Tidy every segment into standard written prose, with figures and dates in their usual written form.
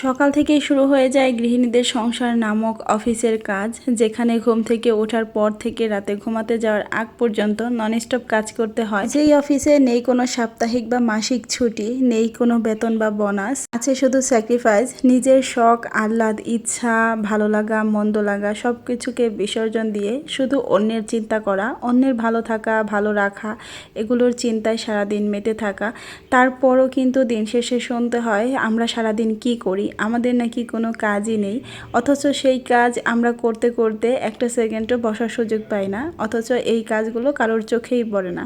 সকাল থেকেই শুরু হয়ে যায় গৃহিণীদের সংসার নামক অফিসের কাজ, যেখানে ঘুম থেকে ওঠার পর থেকে রাতে ঘুমাতে যাওয়ার আগ পর্যন্ত ননস্টপ কাজ করতে হয়। যেই অফিসে নেই কোনো সাপ্তাহিক বা মাসিক ছুটি, নেই কোনো বেতন বা বোনাস, আছে শুধু স্যাক্রিফাইস। নিজের শখ, আহ্লাদ, ইচ্ছা, ভালো লাগা, মন্দ লাগা সব কিছুকে বিসর্জন দিয়ে শুধু অন্যের চিন্তা করা, অন্যের ভালো থাকা, ভালো রাখা, এগুলোর চিন্তায় সারাদিন মেতে থাকা। তারপরও কিন্তু দিন শেষে শুনতে হয় আমরা সারাদিন কি করি, আমাদের নাকি কোনো কাজই নেই। অথচ সেই কাজ আমরা করতে করতে একটা সেকেন্ডও বসার সুযোগ পাই না, অথচ এই কাজগুলো কারোর চোখেই পড়ে না।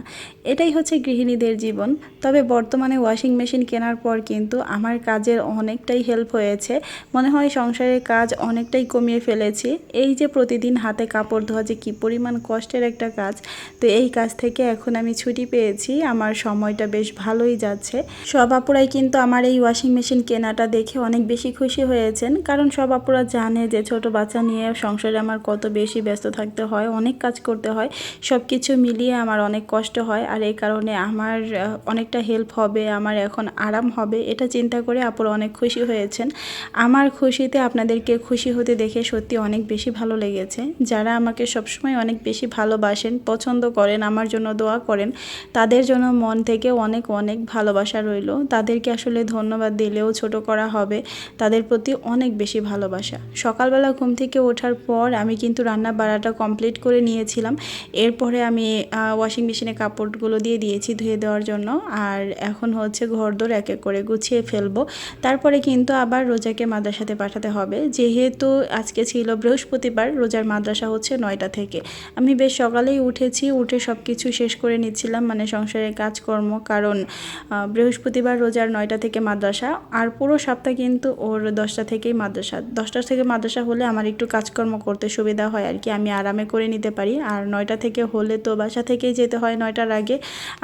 এটাই হচ্ছে গৃহিণীদের জীবন। তবে বর্তমানে ওয়াশিং মেশিন কেনার পর কিন্তু আমার কাজের অনেকটাই হেল্প হয়েছে। মনে হয় সংসারের কাজ অনেকটাই কমিয়ে ফেলেছি। এই যে প্রতিদিন হাতে কাপড় ধোয়া যে কী পরিমাণ কষ্টের একটা কাজ, তো এই কাজ থেকে এখন আমি ছুটি পেয়েছি, আমার সময়টা বেশ ভালোই যাচ্ছে। সব আপুরাই কিন্তু আমার এই ওয়াশিং মেশিন কেনাটা দেখে অনেক বেশি খুশি হয়েছেন, কারণ সব আপুরা জানে যে ছোট বাচ্চা নিয়ে সংসারে আমার কত বেশি ব্যস্ত থাকতে হয়, অনেক কাজ করতে হয়, সব কিছু মিলিয়ে আমার অনেক কষ্ট হয়। আর এই কারণে আমার অনেকটা হেল্প হবে, আমার এখন আরাম হবে, এটা চিন্তা করে আপুরা অনেক খুশি হয়েছেন। আমার খুশিতে আপনাদেরকে খুশি হতে দেখে সত্যি অনেক বেশি ভালো লেগেছে। যারা আমাকে সবসময় অনেক বেশি ভালোবাসেন, পছন্দ করেন, আমার জন্য দোয়া করেন, তাদের জন্য মন থেকে অনেক অনেক ভালোবাসা রইল। তাদেরকে আসলে ধন্যবাদ দিলেও ছোট করা হবে, তাদের প্রতি অনেক বেশি ভালোবাসা। সকালবেলা ঘুম থেকে ওঠার পর আমি কিন্তু রান্না বাড়াটা কমপ্লিট করে নিয়েছিলাম। এরপরে আমি ওয়াশিং মেশিনে কাপড়গুলো দিয়ে দিয়েছি ধুয়ে দেওয়ার জন্য। আর এখন হচ্ছে ঘরদোর এক এক করে গুছিয়ে ফেলবো। তারপরে কিন্তু আবার রোজাকে মাদ্রাসাতে পাঠাতে হবে। যেহেতু আজকে ছিল বৃহস্পতিবার, রোজার মাদ্রাসা হচ্ছে 9টা থেকে। আমি বেশ সকালেই উঠেছি, উঠে সব কিছু শেষ করে নিচ্ছিলাম, মানে সংসারের কাজকর্ম, কারণ বৃহস্পতিবার রোজার 9টা থেকে মাদ্রাসা, আর পুরো সপ্তাহ কিন্তু ওর 10টা থেকেই মাদ্রাসা। 10টা থেকে মাদ্রাসা হলে আমার একটু কাজকর্ম করতে সুবিধা হয় আর কি, আমি আরামে করে নিতে পারি। আর 9টা থেকে হলে তো বাসা থেকেই যেতে হয় 9টার আগে,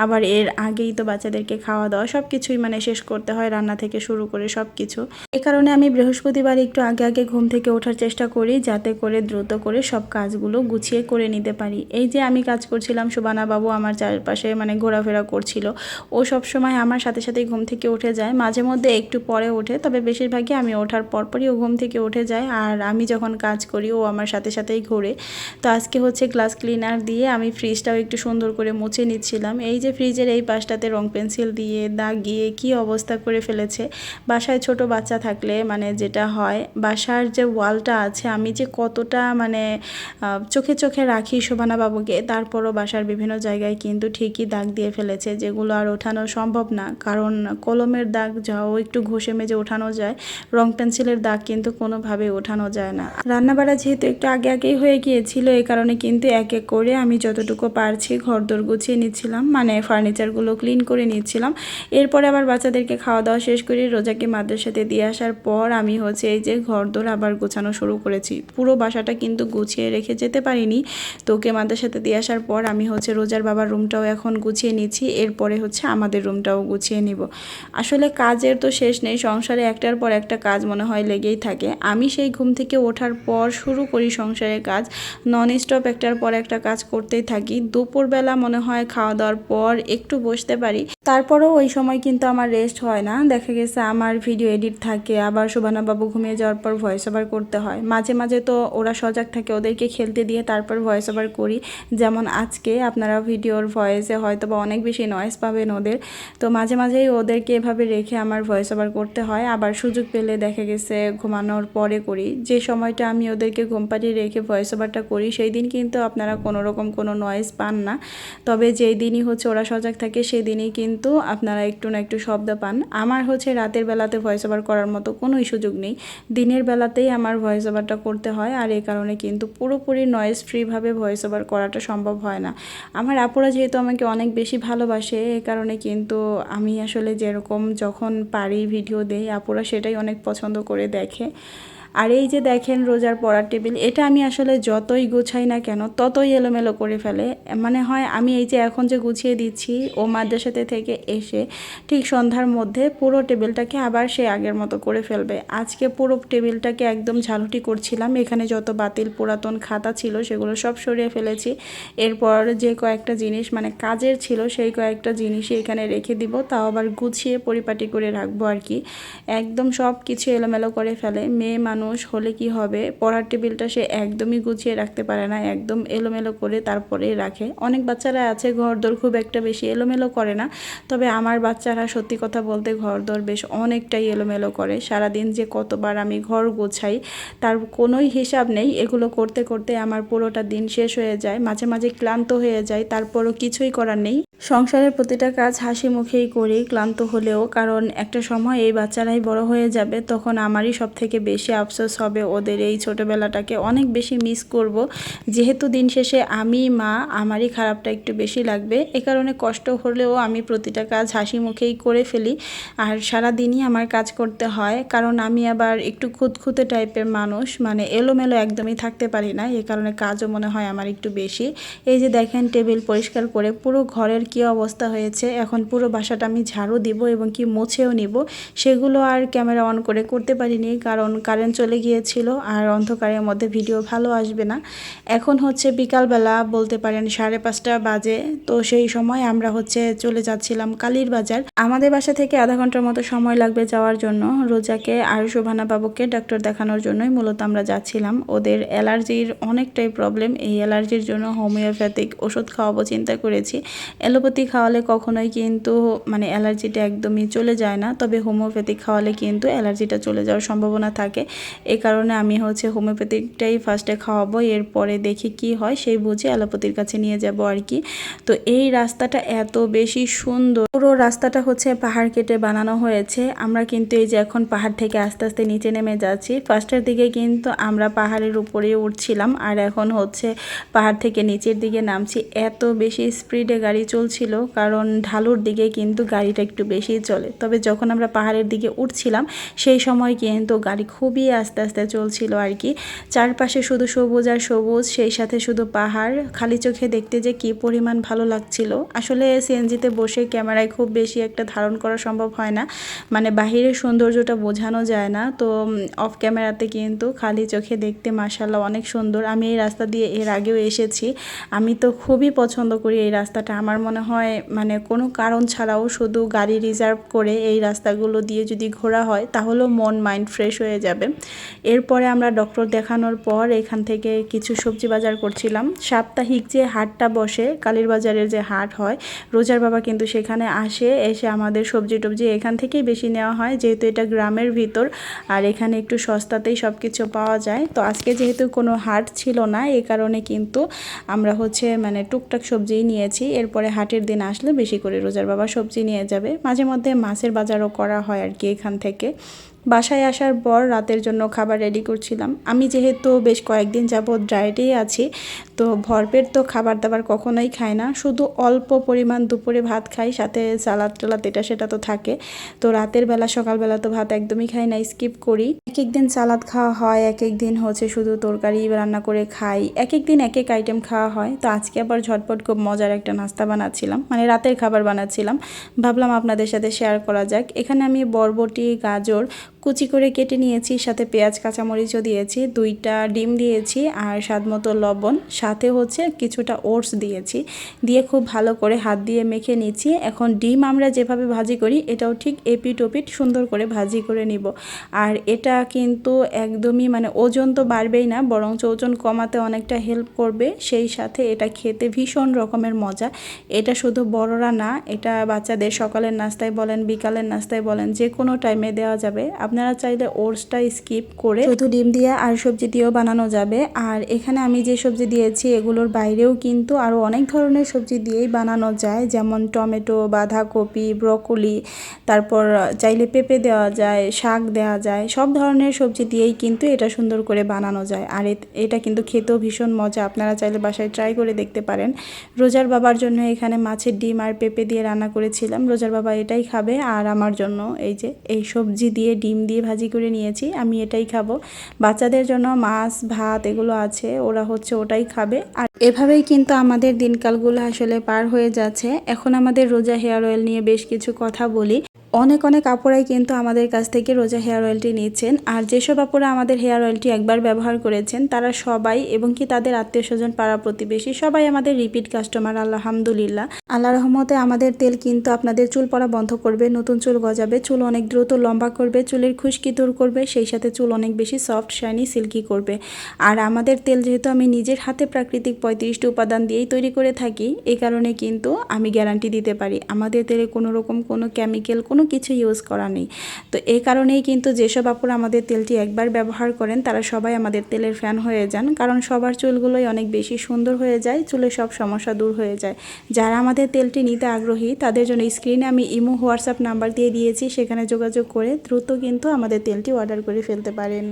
আবার এর আগেই তো বাচ্চাদেরকে খাওয়া দাওয়া সব কিছুই মানে শেষ করতে হয়, রান্না থেকে শুরু করে সব কিছু। এ কারণে আমি বৃহস্পতিবার একটু আগে আগে ঘুম থেকে ওঠার চেষ্টা করি, যাতে করে দ্রুত করে সব কাজগুলো গুছিয়ে করে নিতে পারি। এই যে আমি কাজ করছিলাম, সুবানা বাবু আমার চারপাশে মানে ঘোরাফেরা করছিল। ও সব সময় আমার সাথে সাথেই ঘুম থেকে উঠে যায়, মাঝে মধ্যে একটু পরে ওঠে, তবে বেশিরভাগই আমি ওঠার পরপরই ও ঘুম থেকে উঠে যায়। আর আমি যখন কাজ করি ও আমার সাথে সাথেই ঘোরে। তো আজকে হচ্ছে গ্লাস ক্লিনার দিয়ে আমি ফ্রিজটাও একটু সুন্দর করে মুছে নিচ্ছিলাম। এই যে ফ্রিজের এই পাশটাতে রং পেন্সিল দিয়ে দাগিয়ে কি অবস্থা করে ফেলেছে। বাসায় ছোট বাচ্চা থাকলে মানে যেটা হয়, বাসার যে ওয়ালটা আছে আমি যে কতটা মানে চোখে চোখে রাখি শোভানা বাবুকে, তারপরও বাসার বিভিন্ন জায়গায় কিন্তু ঠিকই দাগ দিয়ে ফেলেছে, যেগুলো আর ওঠানো সম্ভব না। কারণ কলমের দাগ যাও একটু ঘষে মেজে ওঠানো যায়, রং পেন্সিলের দাগ কিন্তু কোনোভাবে ওঠানো যায় না। রান্নাবাড়া যেহেতু একটু আগে আগেই হয়ে গিয়েছিল, এই কারণে কিন্তু এক এক করে আমি যতটুকু পারছি ঘরদোর গুছিয়ে নিচ্ছিলাম, মানে ফার্নিচারগুলো ক্লিন করে নিচ্ছিলাম। এরপরে আবার বাচ্চাদেরকে খাওয়া দাওয়া শেষ করে রোজাকে মাদ্রাসাতে দিয়ে আসার পর আমি হচ্ছে এই যে ঘরদোর আবার গোছানো শুরু করেছি। পুরো বাসাটা কিন্তু গুছিয়ে রেখে যেতে পারিনি, তোকে মাদ্রাসাতে দিয়ে আসার পর আমি হচ্ছে রোজার বাবার রুমটাও এখন গুছিয়ে নিচ্ছি, এরপরে হচ্ছে আমাদের রুমটাও গুছিয়ে নিব। আসলে কাজের তো শেষ নেই, সংসারে একটার পর একটা কাজ মনে হয় লেগেই থাকে। আমি সেই ঘুম থেকে ওঠার পর শুরু করি সংসারের কাজ, নন স্টপ একটার পর একটা কাজ করতেই থাকি। দুপুরবেলা মনে হয় খাওয়া দাওয়ার পর একটু বসতে পারি, তারপরেও ওই সময় কিন্তু আমার রেস্ট হয় না। দেখা গেছে আমার ভিডিও এডিট থাকে, আবার শোভানা বাবু ঘুমিয়ে যাওয়ার পর ভয়েস ওভার করতে হয়। মাঝে মাঝে তো ওরা সজাগ থাকে, ওদেরকে খেলতে দিয়ে তারপর ভয়েস ওভার করি। যেমন আজকে আপনারা ভিডিওর ভয়েসে হয়তো বা অনেক বেশি নয়েজ পাবেন ওদের, তো মাঝে মাঝেই ওদেরকে এভাবে রেখে আমার ভয়েস ওভার করতে হয়। আবার সুযোগ পেলে দেখা গেছে ঘুমানোর পরে করি, যে সময়টা আমি ওদেরকে ঘুম পাড়িয়ে রেখে ভয়েস ওভারটা করি সেই দিন কিন্তু আপনারা কোনো রকম কোনো নয়েজ পান না। তবে যেই দিনই হচ্ছে ওরা সজাগ থাকে সেই দিনই কিন্তু আপনারা একটু না একটু শব্দ পান। আমার হচ্ছে রাতের বেলাতে ভয়েস ওভার করার মতো কোনোই সুযোগ নেই, দিনের বেলাতেই আমার ভয়েস ওভারটা করতে হয়। আর এই কারণে কিন্তু পুরোপুরি নয়েজ ফ্রিভাবে ভয়েস ওভার করাটা সম্ভব হয় না। আমার আপুরা যেহেতু আমাকে অনেক বেশি ভালোবাসে, এই কারণে কিন্তু আমি আসলে যেরকম যখন পারি ভিডিও দেই, আপুরা সেটাই অনেক পছন্দ করে দেখে। আর এই যে দেখেন রোজার পড়ার টেবিল, এটা আমি আসলে যতই গুছাই না কেন ততই এলোমেলো করে ফেলে। মানে হয় আমি এই যে এখন যে গুছিয়ে দিচ্ছি, ও মাদ্রাসাতে থেকে এসে ঠিক সন্ধ্যার মধ্যে পুরো টেবিলটাকে আবার সে আগের মতো করে ফেলবে। আজকে পুরো টেবিলটাকে একদম ঝাড়ুটি করছিলাম, এখানে যত বাতিল পুরাতন খাতা ছিল সেগুলো সব সরিয়ে ফেলেছি। এরপর যে কয়েকটা জিনিস মানে কাজের ছিল সেই কয়েকটা জিনিসই এখানে রেখে দিব, তাও আবার গুছিয়ে পরিপাটি করে রাখবো আর কি। একদম সব কিছু এলোমেলো করে ফেলে। মেয়ে মানুষ হলে কি হবে, পড়ার টেবিলটা সে একদমই গুছিয়ে রাখতে পারে না, একদম এলোমেলো করে তারপরে রাখে। অনেক বাচ্চারা আছে ঘরদোর খুব একটা বেশি এলোমেলো করে না, তবে আমার বাচ্চারা সত্যি কথা বলতে ঘরদোর বেশ অনেকটাই এলোমেলো করে। সারাদিন যে কতবার আমি ঘর গোছাই তার কোনোই হিসাব নেই। এগুলো করতে করতে আমার পুরোটা দিন শেষ হয়ে যায়, মাঝে মাঝে ক্লান্ত হয়ে যায়, তারপরও কিছুই করার নেই। সংসারের প্রতিটা কাজ হাসি মুখেই করি ক্লান্ত হলেও, কারণ একটা সময় এই বাচ্চারাই বড় হয়ে যাবে, তখন আমারই সব থেকে বেশি আফসোস হবে। ওদের এই ছোটোবেলাটাকে অনেক বেশি মিস করব। যেহেতু দিন শেষে আমি মা, আমারই খারাপটা একটু বেশি লাগবে, এ কারণে কষ্ট হলেও আমি প্রতিটা কাজ হাসি মুখেই করে ফেলি। আর সারা দিনই আমার কাজ করতে হয়, কারণ আমি আবার একটু খুঁতখুঁতে টাইপের মানুষ, মানে এলোমেলো একদমই থাকতে পারি না, এ কারণে কাজও মনে হয় আমার একটু বেশি। এই যে দেখেন টেবিল পরিষ্কার করে পুরো ঘরের কি অবস্থা হয়েছে। এখন পুরো বাসাটা আমি ঝাড়ু দিব এবং কি মুছেও নিব। সেগুলো আর ক্যামেরা অন করে করতে পারিনি, কারণ কারেন্ট চলে গিয়েছিল আর অন্ধকারের মধ্যে ভিডিও ভালো আসবে না। এখন হচ্ছে বিকালবেলা, বলতে পারেন 5:30 বাজে। তো সেই সময় আমরা হচ্ছে চলে যাচ্ছিলাম কালীর বাজার। আমাদের বাসা থেকে আধা ঘন্টার মতো সময় লাগবে যাওয়ার জন্য। রোজাকে আর শোভানা বাবুকে ডাক্তার দেখানোর জন্যই মূলত আমরা যাচ্ছিলাম। ওদের অ্যালার্জির অনেকটাই প্রবলেম, এই অ্যালার্জির জন্য হোমিওপ্যাথিক ওষুধ খাওয়াবো চিন্তা করেছি। অ্যালোপ্যাথি খাওয়ালে কখনোই কিন্তু মানে অ্যালার্জিটা একদমই চলে যায় না, তবে হোমিওপ্যাথিক খাওয়ালে কিন্তু অ্যালার্জিটা চলে যাওয়ার সম্ভাবনা থাকে। এই কারণে আমি হচ্ছে হোমিওপ্যাথিকটাই ফার্স্টে খাওয়াবো, এরপরে দেখি কি হয় সেই বুঝে অ্যালোপ্যাথির কাছে নিয়ে যাব আর কি। তো এই রাস্তাটা এত বেশি সুন্দর, পুরো রাস্তাটা হচ্ছে পাহাড় কেটে বানানো হয়েছে। আমরা কিন্তু এই যে এখন পাহাড় থেকে আস্তে আস্তে নিচে নেমে যাচ্ছি। ফার্স্টের দিকে কিন্তু আমরা পাহাড়ের উপরে উঠছিলাম, আর এখন হচ্ছে পাহাড় থেকে নিচের দিকে নামছি। এত বেশি স্পিডে গাড়ি চলছিল, কারণ ঢালুর দিকে কিন্তু গাড়িটা একটু বেশি চলে। তবে যখন আমরা পাহাড়ের দিকে উঠছিলাম সেই সময় কিন্তু গাড়ি খুবই আস্তে আস্তে চলছিল আর কি। চারপাশে শুধু সবুজ আর সবুজ, সেই সাথে শুধু পাহাড়। খালি চোখে দেখতে যে কি পরিমাণ ভালো লাগছিল। আসলে সিএনজিতে বসে ক্যামেরায় খুব বেশি একটা ধারণ করা সম্ভব হয় না, মানে বাহিরের সৌন্দর্যটা বোঝানো যায় না। তো অফ ক্যামেরাতে কিন্তু খালি চোখে দেখতে মাশাআল্লাহ অনেক সুন্দর। আমি এই রাস্তা দিয়ে এর আগেও এসেছি, আমি তো খুবই পছন্দ করি এই রাস্তাটা। আমার মনে হয় মানে কোনো কারণ ছাড়াও শুধু গাড়ি রিজার্ভ করে এই রাস্তাগুলো দিয়ে যদি ঘোরা হয় তাহলেও মন মাইন্ড ফ্রেশ হয়ে যাবে। এরপরে আমরা ডক্টর দেখানোর পর এখান থেকে কিছু সবজি বাজার করছিলাম। সাপ্তাহিক যে হাটটা বসে, কালীর বাজারের যে হাট হয়, রোজার বাবা কিন্তু সেখানে এসে আমাদের সবজি টবজি এখান থেকেই বেশি নেওয়া হয়, যেহেতু এটা গ্রামের ভিতর আর এখানে একটু সস্তাতেই সব কিছু পাওয়া যায়। তো আজকে যেহেতু কোনো হাট ছিল না, এই কারণে কিন্তু আমরা হচ্ছে মানে টুকটাক সবজিই নিয়েছি। এরপরে হাটের দিন আসলে বেশি করে রোজার বাবা সবজি নিয়ে যাবে। মাঝে মধ্যে মাছের বাজারও করা হয় আর কি এখান থেকে। বাসায় আসার পর রাতের জন্য খাবার রেডি করছিলাম। আমি যেহেতু বেশ কয়েকদিন যাবৎ ডায়েটেই আছি, তো ভরপেট তো খাবার দাবার কখনোই খাই না, শুধু অল্প পরিমাণ দুপুরে ভাত খাই, সাথে সালাদ টালাদ এটা সেটা তো থাকে। তো রাতের বেলা সকালবেলা তো ভাত একদমই খাই না, স্কিপ করি। এক এক দিন সালাদ খাওয়া হয়, এক এক দিন হচ্ছে শুধু তরকারি রান্না করে খাই, এক এক দিন এক এক আইটেম খাওয়া হয়। তো আজকে আবার ঝটপট খুব মজার একটা নাস্তা বানাচ্ছিলাম, মানে রাতের খাবার বানাচ্ছিলাম, ভাবলাম আপনাদের সাথে শেয়ার করা যাক। এখানে আমি বরবটি গাজর কুচি করে কেটে নিয়েছি, সাথে পেঁয়াজ কাঁচামরিচও দিয়েছি, 2টা ডিম দিয়েছি আর স্বাদমতো লবণ, সাথে হচ্ছে কিছুটা ওটস দিয়েছি, দিয়ে খুব ভালো করে হাত দিয়ে মেখে নিচ্ছি। এখন ডিম আমরা যেভাবে ভাজি করি এটাও ঠিক এপিট ওপিট সুন্দর করে ভাজি করে নিব। আর এটা কিন্তু একদমই মানে ওজন তো বাড়বেই না, বরঞ্চ ওজন কমাতে অনেকটা হেল্প করবে, সেই সাথে এটা খেতে ভীষণ রকমের মজা। এটা শুধু বড়রা না, এটা বাচ্চাদের সকালের নাস্তায় বলেন বিকালের নাস্তায় বলেন যে কোনো টাইমে দেওয়া যাবে। আপনারা চাইলে ওটসটা স্কিপ করে শুধু ডিম দিয়ে আর সবজি দিয়েও বানানো যাবে। আর এখানে আমি যে সবজি দিয়েছি এগুলোর বাইরেও কিন্তু আরও অনেক ধরনের সবজি দিয়েই বানানো যায়, যেমন টমেটো, বাঁধাকপি, ব্রকলি, তারপর চাইলে পেঁপে দেওয়া যায়, শাক দেওয়া যায়, সব ধরনের সবজি দিয়েই কিন্তু এটা সুন্দর করে বানানো যায়। আর এটা কিন্তু খেতেও ভীষণ মজা, আপনারা চাইলে বাসায় ট্রাই করে দেখতে পারেন। রোজার বাবার জন্য এখানে মাছের ডিম আর পেঁপে দিয়ে রান্না করেছিলাম, রোজার বাবা এটাই খাবে। আর আমার জন্য এই যে এই সবজি দিয়ে ডিম দিয়ে ভাজি করে নিয়েছি, আমি এটাই খাবো। বাচ্চাদের জন্য মাছ ভাত এগুলো আছে, ওরা হচ্ছে ওটাই খাবে। আর এভাবেই কিন্তু আমাদের দিনকালগুলো আসলে পার হয়ে যাচ্ছে। এখন আমাদের রোজা হেয়ার অয়েল নিয়ে বেশ কিছু কথা বলি। অনেক আপুরাই কিন্তু আমাদের কাছ থেকে রোজা হেয়ার অয়েলটি নিচ্ছেন। আর যেসব আপুরা আমাদের হেয়ার অয়েলটি একবার ব্যবহার করেছেন তারা সবাই এবং কি তাদের আত্মীয় স্বজন পাড়া প্রতিবেশী সবাই আমাদের রিপিট কাস্টমার, আলহামদুলিল্লাহ। আল্লাহ রহমতে আমাদের তেল কিন্তু আপনাদের চুল পড়া বন্ধ করবে, নতুন চুল গজাবে, চুল অনেক দ্রুত লম্বা করবে, চুলের খুশকি দূর করবে, সেই সাথে চুল অনেক বেশি সফট শাইনি সিল্কি করবে। আর আমাদের তেল যেহেতু আমি নিজের হাতে প্রাকৃতিক 35টি উপাদান দিয়েই তৈরি করে থাকি, এই কারণে কিন্তু আমি গ্যারান্টি দিতে পারি আমাদের তেলে কোনো রকম কোনো কেমিক্যাল কোনো কিছু ইউজ করা নেই। তো এই কারণেই কিন্তু যেসব আপুরা আমাদের তেলটি একবার ব্যবহার করেন তারা সবাই আমাদের তেলের ফ্যান হয়ে যান, কারণ সবার চুলগুলোই অনেক বেশি সুন্দর হয়ে যায়, চুলের সব সমস্যা দূর হয়ে যায়। যারা আমাদের তেলটি নিতে আগ্রহী তাদের জন্য স্ক্রিনে আমি ইমো হোয়াটসঅ্যাপ নাম্বার দিয়ে দিয়েছি, সেখানে যোগাযোগ করে দ্রুত কিন্তু আমাদের তেলটি অর্ডার করে ফেলতে পারেন।